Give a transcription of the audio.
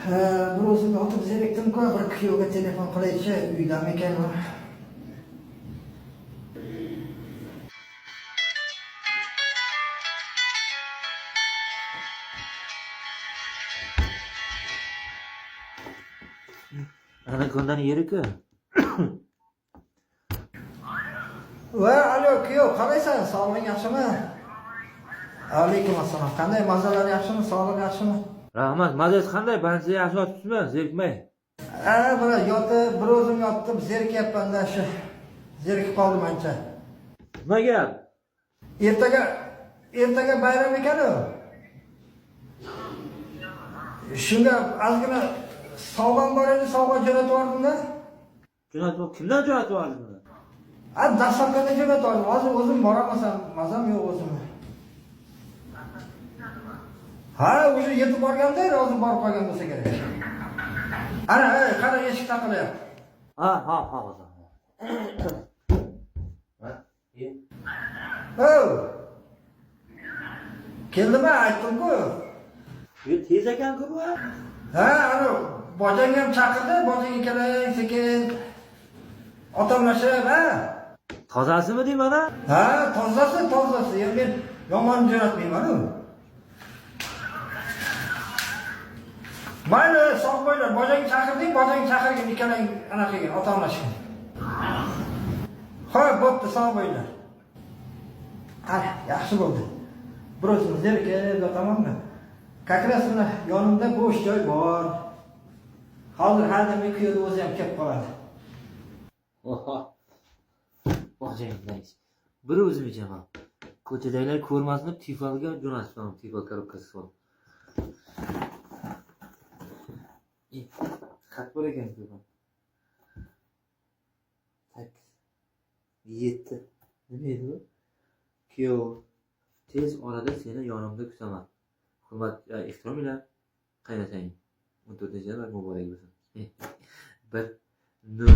Bir o'zim yotib zerikdim-ku, bir kuyovga telefon qilaychi, uydami ekan u. Ana ko'ndan yeri-ku. Va, alo, kuyov, qalaysan? Sog'lig'ing yaxshimi? Alaykum assalom. Qanday, mazalar yaxshimi? Sog'liq yaxshimi? Rahmat, mazasi qanday? Bancha yaxshi yotibsizmi? Zerikmay. Buni yotib, bir o'zim yotib zerikyapman-da shu. Zerikib qoldim ancha. Nima gap? Ertaga bayram ekan-ku. Shunga ozgina sovg'am bor edi, sovg'a jo'natib yubordim-da. Jo'natib, kimdan jo'natib yubordingiz? Dastlabkida jo'natib yubordim. Hozir o'zim boramasam, mazam yo'q o'zimni. Ha, o'sha yetib borganda, hozir borib qolgan bo'lsa kerak. Ana, qara eshik taqilyapti. Ha, hozir. Ha? Keldimi, aytdim-ku. Bu tez ekan-ku bu. Ha, ana bojang ham chaqirdi, bojang ikkalang sekin otamlashib, ha? Tozasimi deyman ana? Ha, tozasi. Men yomon jo'natmayman-ku. Mayli, sog' bo'ylar, bojang chaqirgin ikkalang anaqaga otamlashgan. Xo'p, bo'pti, sog' bo'ylar. Ana, yaxshi bo'ldi. Biroz zerikib yotamanmi? Kakras mana yonimda bo'sh joy bor. Hozir hadamga kuyovni o'zi ham kelib qoladi. Oha. Bojanglash. Bir o'zim ichaman. Ko'chadagilar ko'rmasin deb tifalga jo'natdim, tifal korobkasi bor. Xat bor ekan-ku. 8 7 nima edi bu? Kuyov, tez orada seni yonimda kutaman. Hurmat, ehtirom bilan qaynotang. 14-yil muborak bo'lsin. 1 0